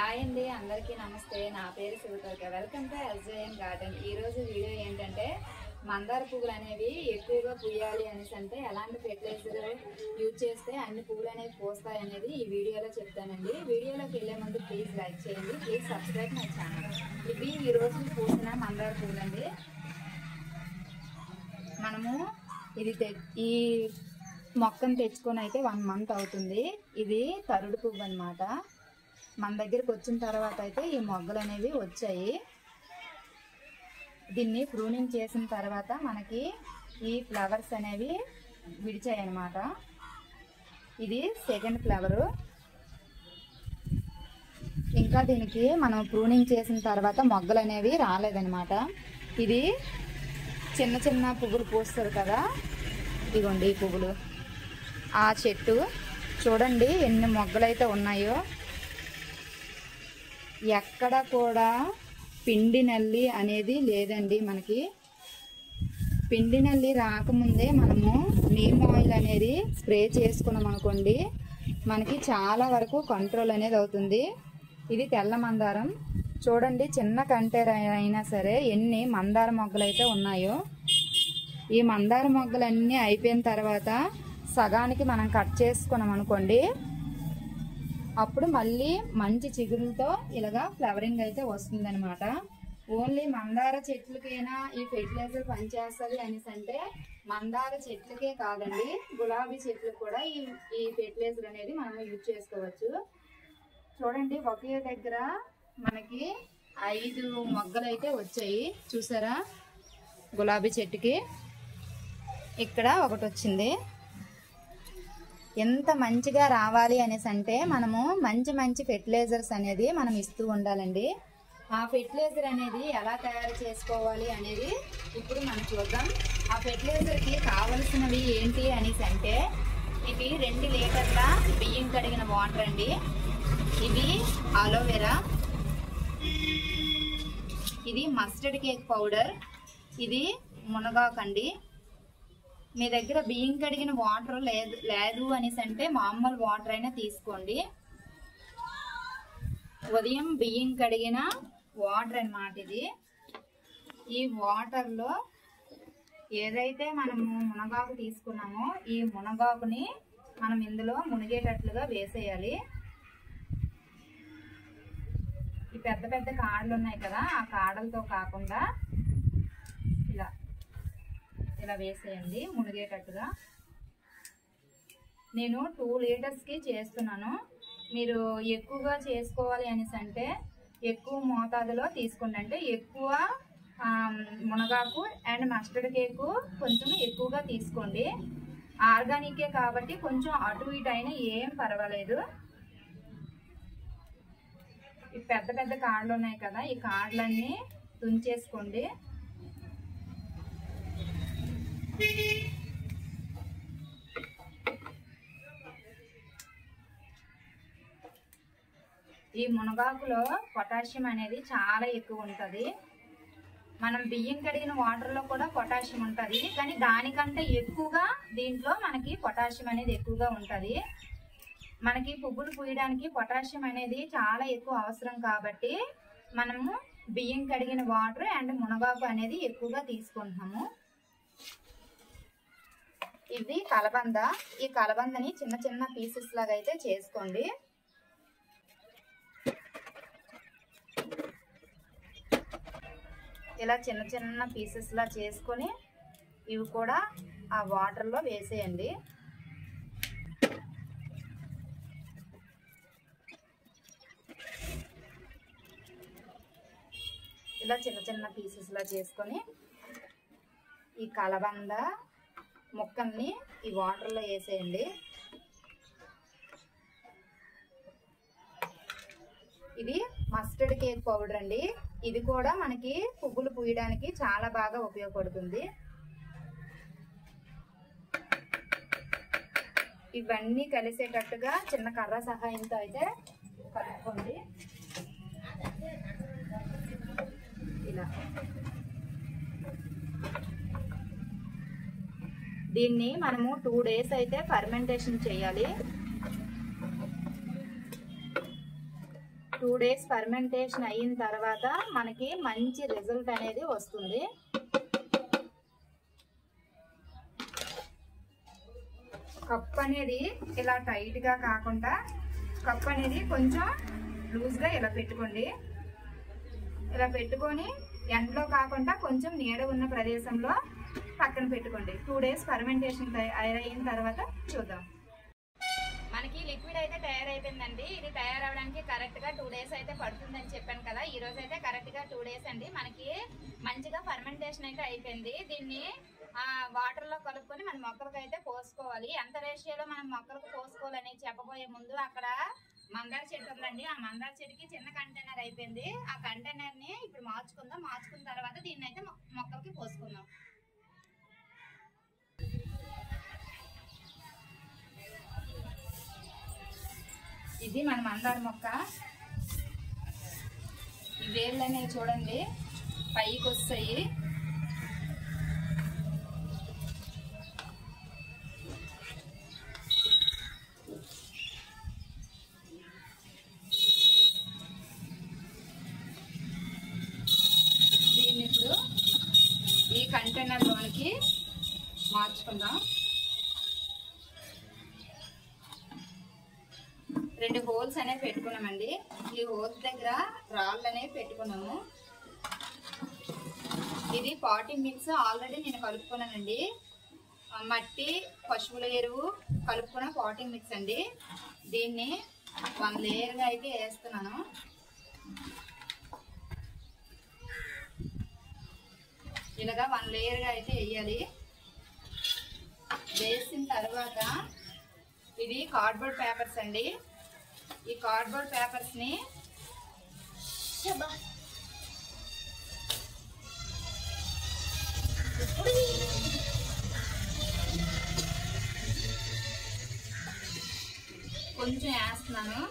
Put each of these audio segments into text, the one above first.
Hi అండి, అందరికీ నమస్తే. నా పేరు Sivathoka. Welcome to SJN garden. ఈరోజు వీడియో ఏంటంటే మందార పువ్వులు అనేవి ఎక్కువగా పూయాలి అనేసి అంటే ఎలాంటి ఫెర్టిలైజర్ యూజ్ చేస్తే అన్ని పువ్వులు అనేవి పూస్తాయి అనేది ఈ వీడియోలో చెప్తానండి. వీడియోలోకి వెళ్ళే ముందు ప్లీజ్ లైక్ చేయండి, ప్లీజ్ సబ్స్క్రైబ్ మై ఛానల్. ఇవి ఈరోజు పూసిన మందార పువ్వులు అండి. మనము ఈ మొక్కను తెచ్చుకొని అయితే 1 మంత్ అవుతుంది. ఇది తరుడు పువ్వు అన్నమాట. మన దగ్గరికి వచ్చిన తర్వాత అయితే ఈ మొగ్గలు అనేవి వచ్చాయి. దీన్ని ప్రూనింగ్ చేసిన తర్వాత మనకి ఈ ఫ్లవర్స్ అనేవి విడిచాయి అన్నమాట. ఇది సెకండ్ ఫ్లవరు. ఇంకా దీనికి మనం ప్రూనింగ్ చేసిన తర్వాత మొగ్గలు అనేవి రాలేదన్నమాట. ఇది చిన్న చిన్న పువ్వులు పూస్తారు కదా, ఇదిగోండి ఈ పువ్వులు. ఆ చెట్టు చూడండి ఎన్ని మొగ్గలు అయితే ఉన్నాయో. ఎక్కడ కూడా పిండి నల్లి అనేది లేదండి. మనకి పిండి నల్లి రాకముందే మనము నీమ్ ఆయిల్ అనేది స్ప్రే చేసుకున్నాం అనుకోండి, మనకి చాలా వరకు కంట్రోల్ అనేది అవుతుంది. ఇది తెల్ల మందారం. చూడండి చిన్న కంటైనర్ అయినా సరే ఎన్ని మందార మొగ్గలు అయితే ఉన్నాయో. ఈ మందార మొగ్గలన్నీ అయిపోయిన తర్వాత సగానికి మనం కట్ చేసుకున్నాం అనుకోండి, అప్పుడు మళ్ళీ మంచి చిగురులతో ఇలాగా ఫ్లవరింగ్ అయితే వస్తుందన్నమాట. ఓన్లీ మందార చెట్లకైనా ఈ ఫెర్టిలైజర్ పనిచేస్తుంది అనేసి అంటే మందార చెట్లకే కాదండి, గులాబీ చెట్లకు కూడా ఈ ఫెర్టిలైజర్ అనేది మనం యూజ్ చేసుకోవచ్చు. చూడండి ఒకే దగ్గర మనకి 5 మొగ్గలు అయితే వచ్చాయి. చూసారా, గులాబీ చెట్టుకి ఇక్కడ ఒకటి వచ్చింది. ఎంత మంచిగా రావాలి అనేసి అంటే మనము మంచి ఫెర్టిలైజర్స్ అనేది మనం ఇస్తూ ఉండాలండి. ఆ ఫెర్టిలైజర్ అనేది ఎలా తయారు చేసుకోవాలి అనేది ఇప్పుడు మనం చూద్దాం. ఆ ఫెర్టిలైజర్కి కావలసినవి ఏంటి అనేసి అంటే ఇవి 2 లీటర్ల బియ్యం కడిగిన వాటర్ అండి. ఇవి అలోవెరా, ఇది మస్టర్డ్ కేక్ పౌడర్, ఇది మునగాకండి. మీ దగ్గర బియ్యం కడిగిన వాటర్ లేదు అనేసి అంటే మామూలు వాటర్ అయినా తీసుకోండి. ఉదయం బియ్యం కడిగిన వాటర్ అన్నమాట ఇది. ఈ వాటర్లో ఏదైతే మనము మునగాకు తీసుకున్నామో ఈ మునగాకుని మనం ఇందులో మునిగేటట్లుగా వేసేయాలి. ఈ పెద్ద పెద్ద కాడలు ఉన్నాయి కదా, ఆ కాడలతో కాకుండా ఇలా వేసేయండి మునిగేటట్టుగా. నేను 2 లీటర్స్కి చేస్తున్నాను. మీరు ఎక్కువగా చేసుకోవాలి అనేసి అంటే ఎక్కువ మోతాదులో తీసుకోండి. అంటే ఎక్కువ మునగాకు అండ్ మస్టర్డ్ కేకు కొంచెం ఎక్కువగా తీసుకోండి. ఆర్గానికే కాబట్టి కొంచెం అటు ఇటు అయినా ఏం పర్వాలేదు. ఈ పెద్ద పెద్ద కాడలు ఉన్నాయి కదా, ఈ కాడలన్నీ తుంచేసుకోండి. ఈ మునగాకులో పొటాషియం అనేది చాలా ఎక్కువ ఉంటుంది. మనం బియ్యం కడిగిన వాటర్లో కూడా పొటాషియం ఉంటుంది, కానీ దానికంటే ఎక్కువగా దీంట్లో మనకి పొటాషియం అనేది ఎక్కువగా ఉంటుంది. మనకి పువ్వులు పూయడానికి పొటాషియం అనేది చాలా ఎక్కువ అవసరం కాబట్టి మనము బియ్యం కడిగిన వాటర్ అండ్ మునగాకు అనేది ఎక్కువగా తీసుకుంటున్నాము. ఇది కలబంద. ఈ కలబందని చిన్న చిన్న పీసెస్ లాగా అయితే చేసుకోండి. ఇలా చిన్న చిన్న పీసెస్ లా చేసుకొని ఇవి కూడా ఆ వాటర్లో వేసేయండి. ఇలా చిన్న చిన్న పీసెస్ లా చేసుకొని ఈ కలబంద ముక్కల్ని ఈ వాటర్లో వేసేయండి. ఇది మస్టర్డ్ కేక్ పౌడర్ అండి. ఇది కూడా మనకి పువ్వులు పూయడానికి చాలా బాగా ఉపయోగపడుతుంది. ఇవన్నీ కలిసేటట్టుగా చిన్న కర్ర సహాయంతో అయితే కలుపుకోండి. ఇలా దీన్ని మనము 2 డేస్ అయితే ఫర్మెంటేషన్ చేయాలి. 2 days ఫర్మెంటేషన్ అయిన తర్వాత మనకి మంచి రిజల్ట్ అనేది వస్తుంది. కప్ అనేది ఇలా టైట్ గా కాకుండా కప్ అనేది కొంచెం లూజ్ గా ఇలా పెట్టుకోండి. ఇలా పెట్టుకొని ఎండలో కాకుండా కొంచెం నీడ ఉన్న ప్రదేశంలో పక్కన పెట్టుకోండి. 2 days ఫర్మెంటేషన్ అయిన తర్వాత చూద్దాం. మనకి లిక్విడ్ అయితే తయారైపోయిందండి. ఇది తయారవడానికి కరెక్ట్ గా 2 days అయితే పడుతుందని చెప్పాను కదా. ఈ రోజు అయితే కరెక్ట్ గా 2 days అండి. మనకి మంచిగా ఫర్మెంటేషన్ అయితే అయిపోయింది. దీన్ని వాటర్ లో కలుపుకొని మన మొక్కలకు అయితే పోసుకోవాలి. ఎంత రేషియోలో మనం మొక్కలకు పోసుకోవాలని చెప్పబోయే ముందు అక్కడ మందార చెట్టు ఉందండి. ఆ మందార చెట్టుకి చిన్న కంటైనర్ అయిపోయింది. ఆ కంటైనర్ ని ఇప్పుడు మార్చుకుందాం. మార్చుకున్న తర్వాత దీన్ని అయితే మొక్కలకి పోసుకుందాం. ఇది మన మందార మొక్క. ఈ వేళ్ళు అనేవి చూడండి పైకి వస్తాయి. దీన్ని ఇప్పుడు ఈ కంటైనర్ లోనికి మార్చుకుందాం. 2 హోల్స్ అనేవి పెట్టుకున్నామండి. ఈ హోల్స్ దగ్గర రాళ్ళు అనేవి పెట్టుకున్నాము. ఇది పాటింగ్ మిక్స్ ఆల్రెడీ నేను కలుపుకున్నానండి. మట్టి, పశువుల ఎరువు కలుపుకున్న పాటింగ్ మిక్స్ అండి. దీన్ని 1 లేయర్గా అయితే వేస్తున్నాను. ఇలాగా 1 లేయర్గా అయితే వేయాలి. వేసిన తర్వాత ఇది కార్డ్బోర్డ్ పేపర్స్ అండి. ఈ కార్డ్బోర్డ్ పేపర్స్ ని కొంచెం వేస్తున్నాను.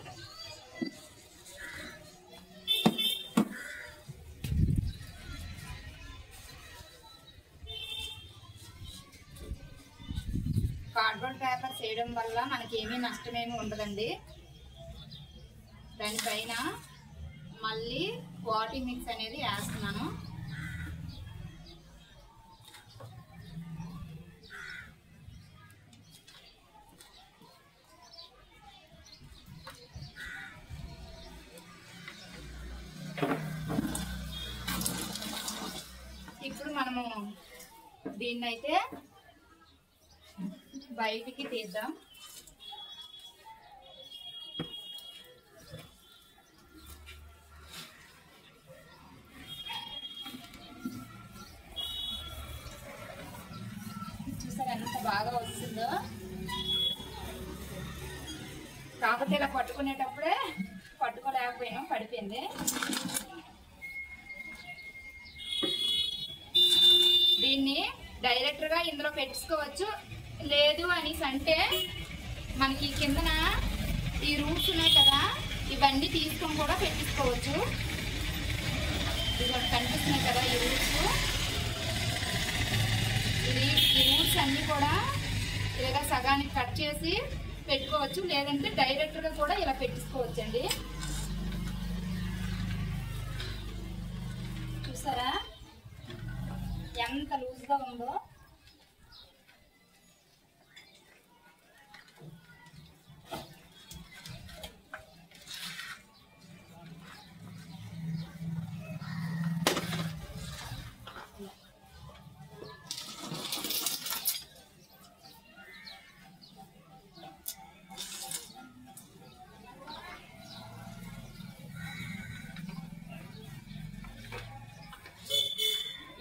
కార్డ్బోర్డ్ పేపర్స్ వేయడం వల్ల మనకి ఏమీ నష్టమేమి ఉండదండి. దానిపైన మళ్ళీ వాటర్ మిక్స్ అనేది వేస్తున్నాను. ఇప్పుడు మనము దీన్నైతే బయటికి తీద్దాం. చూసారా ఎంత బాగా వస్తుందో. కాకపోతే ఇలా పట్టుకునేటప్పుడే పట్టుకోలేకపోయినాం, పడిపోయింది. దీన్ని డైరెక్ట్గా ఇందులో పెట్టుకోవచ్చు. లేదు అనేసి అంటే మనకి కిందన ఈ రూట్స్ ఉన్నాయి కదా, ఇవన్నీ తీసుకొని కూడా పెట్టించుకోవచ్చు. ఇది కనిపిస్తున్నాయి కదా ఈ రూట్స్. ఈ రూట్స్ అన్నీ కూడా ఇలాగా సగానికి కట్ చేసి పెట్టుకోవచ్చు. లేదంటే డైరెక్ట్గా కూడా ఇలా పెట్టించుకోవచ్చు అండి. చూసారా ఎంత లూజ్గా ఉందో.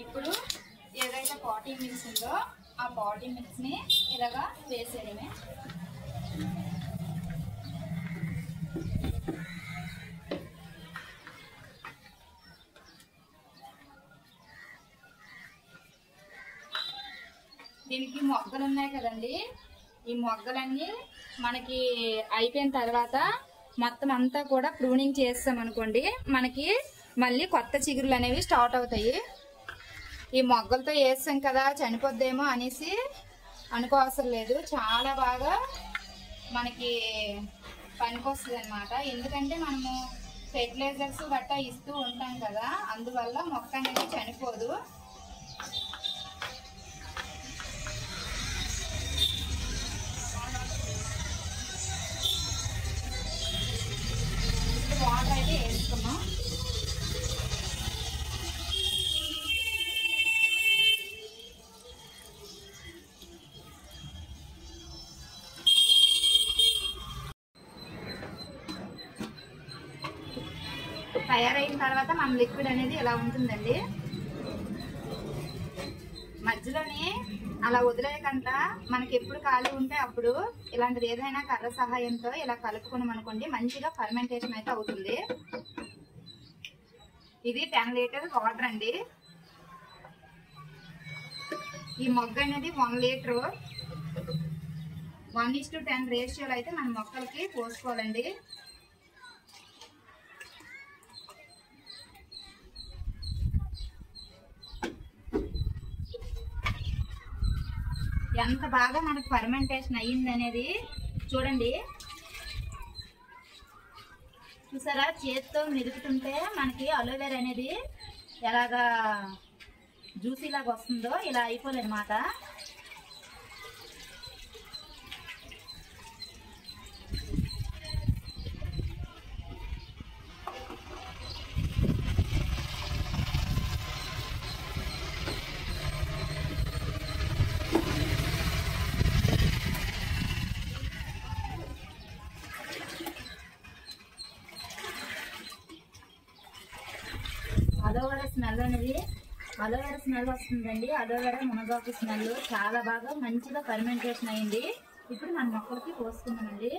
ఇప్పుడు ఏదైతే పాటింగ్ మిక్స్ ఉందో ఆ పాటింగ్ మిక్స్ ని ఇలాగా వేసేయడమే. దీనికి మొగ్గలు ఉన్నాయి కదండి, ఈ మొగ్గలన్నీ మనకి అయిపోయిన తర్వాత మొత్తం అంతా కూడా ప్రూనింగ్ చేస్తాం అనుకోండి, మనకి మళ్ళీ కొత్త చిగురులు అనేవి స్టార్ట్ అవుతాయి. ఈ మొగ్గలతో వేస్తాం కదా చనిపోద్దేమో అనేసి అనుకోవసరం లేదు. చాలా బాగా మనకి పనికొస్తుంది అన్నమాట. ఎందుకంటే మనము ఫెర్టిలైజర్స్ గట్టా ఇస్తూ ఉంటాం కదా, అందువల్ల మొక్క అనేది చనిపోదు. వాటర్ అయితే వేసుకున్నాం. తయారైన తర్వాత మన లిక్విడ్ అనేది ఇలా ఉంటుందండి. మధ్యలోనే అలా వదిలేయకుండా మనకి ఎప్పుడు ఖాళీ ఉంటే అప్పుడు ఇలాంటిది ఏదైనా కర్ర సహాయంతో ఇలా కలుపుకున్నాం అనుకోండి, మంచిగా ఫర్మెంటేషన్ అయితే అవుతుంది. ఇది 10 లీటర్ వాటర్ అండి. ఈ మొగ్గ అనేది 1 లీటర్ 1:10 రేషియోలో అయితే మన మొక్కలకి పోసుకోవాలండి. ఎంత బాగా మనకు ఫర్మెంటేషన్ అయ్యింది అనేది చూడండి. చూసారా, చేతితో మెదుపుతుంటే మనకి అలోవెరా అనేది ఎలాగా జ్యూసీ లాగా వస్తుందో ఇలా అయిపోలేదన్నమాట. అలోవెరా స్మెల్ వస్తుందండి. అలోవెరా మునగాకు స్మెల్ చాలా బాగా మంచిగా ఫర్మెంటేషన్ అయింది. ఇప్పుడు మన మొక్కలకి పోసుకుందామండి.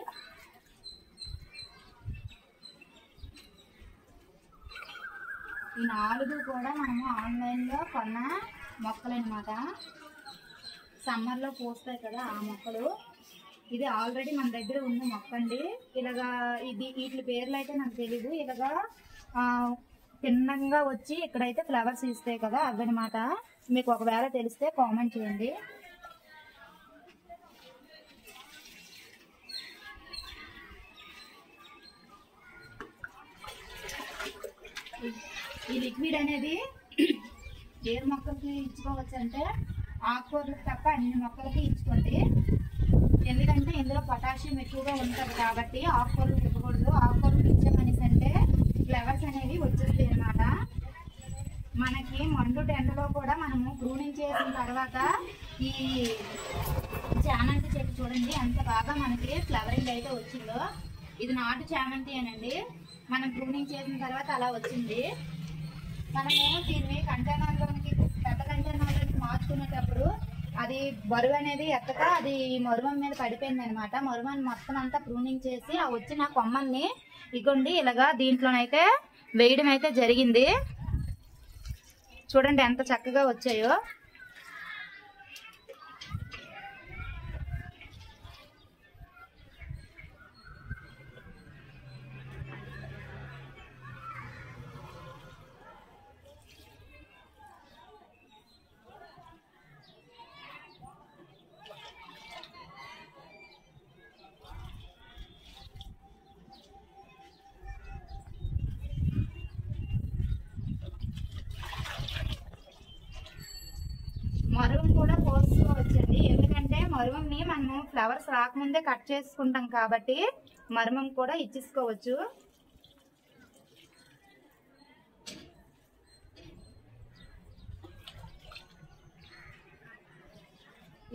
ఈ 4 కూడా మనము ఆన్లైన్లో కొన్న మొక్కలు అనమాట. సమ్మర్లో పోస్తాయి కదా ఆ మొక్కలు. ఇది ఆల్రెడీ మన దగ్గర ఉన్న మొక్క అండి. ఇలాగా వీటి పేర్లు అయితే నాకు తెలీదు. ఇలాగా తిన్నంగా వచ్చి ఇక్కడైతే ఫ్లవర్స్ ఇస్తాయి కదా అవన్నమాట. మీకు ఒకవేళ తెలిస్తే కామెంట్ చేయండి. ఈ లిక్విడ్ అనేది ఏ మొక్కలకి ఇచ్చుకోవచ్చు అంటే ఆకుకూరలకు తప్ప అన్ని మొక్కలకి ఇచ్చుకోండి. ఎందుకంటే ఇందులో పొటాషియం ఎక్కువగా ఉంటుంది కాబట్టి ఆకుకూరలకు ఇవ్వకూడదు. ఆకుకూరలకు ఇచ్చామనేసి అంటే ఫ్లవర్స్ అనేవి వచ్చేస్తాయి అన్నమాట. మనకి మండు ఎండలో కూడా మనము ప్రూనింగ్ చేసిన తర్వాత ఈ చామంతి చెట్టు చూడండి ఎంత బాగా మనకి ఫ్లవరింగ్ అయితే వచ్చిందో. ఇది నాటు చామంతి అనండి. మనం ప్రూనింగ్ చేసిన తర్వాత అలా వచ్చింది. మనము దీన్ని కంటైనర్లోనికి పెద్ద కంటైనర్లోకి మార్చుకునేటప్పుడు అది బరువు అనేది ఎక్కక అది మరువం మీద పడిపోయింది అనమాట. మరువాన్ని మొత్తం అంతా ప్రూనింగ్ చేసి ఆ వచ్చిన కొమ్మల్ని ఇగోండి ఇలాగా దీంట్లోనైతే వేయడం అయితే జరిగింది. చూడండి ఎంత చక్కగా వచ్చాయో. మరువం కూడా పోసుకోవచ్చండి. ఎందుకంటే మరువంని మనము ఫ్లవర్స్ రాకముందే కట్ చేసుకుంటాం కాబట్టి మరువం కూడా ఇచ్చేసుకోవచ్చు.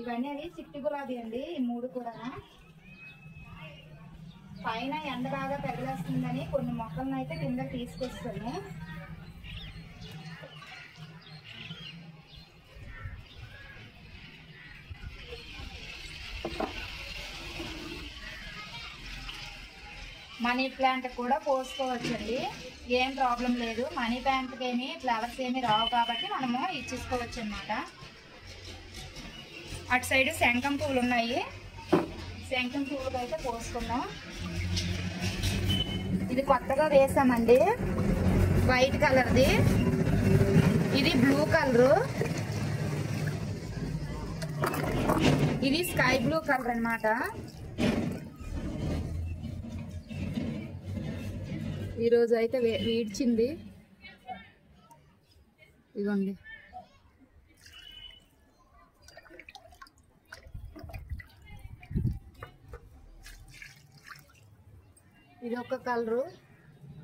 ఇవన్నీ చిట్టి గులాబీ అండి. ఈ 3 కూడా పైన ఎండ బాగా తగిలేస్తుందని కొన్ని మొక్కలను అయితే కింద తీసుకొస్తాను. మనీ ప్లాంట్ కూడా పోసుకోవచ్చండి, ఏం ప్రాబ్లం లేదు. మనీ ప్లాంట్కి ఏమి ఫ్లవర్స్ ఏమి రావు కాబట్టి మనము ఇచ్చేసుకోవచ్చు అన్నమాట. అటు సైడ్ శంఖం పువ్వులు ఉన్నాయి, శంఖం పువ్వులు అయితే పోసుకున్నాం. ఇది కొత్తగా వేసామండి, వైట్ కలర్ది. ఇది బ్లూ కలరు, ఇది స్కై బ్లూ కలర్ అన్నమాట. ఈరోజు అయితే వీడ్చింది. ఇదిగోండి. ఇది ఒక కలరు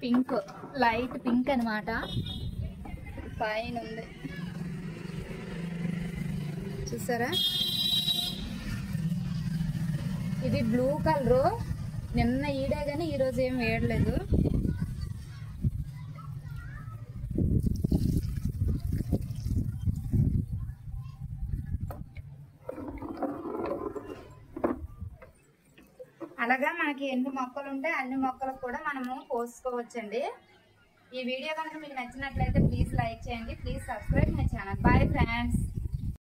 పింక్, లైట్ పింక్ అనమాట. పైన ఉంది చూసారా. ఇది బ్లూ కలరు. నిన్న ఈడే కానీ ఈరోజు ఏం వేయట్లేదు. అలాగా మనకి ఎన్ని మొక్కలు ఉంటే అన్ని మొక్కలకు కూడా మనము పోసుకోవచ్చండి. ఈ వీడియో కనుక మీకు నచ్చినట్లయితే ప్లీజ్ లైక్ చేయండి. Please subscribe my channel. Bye friends.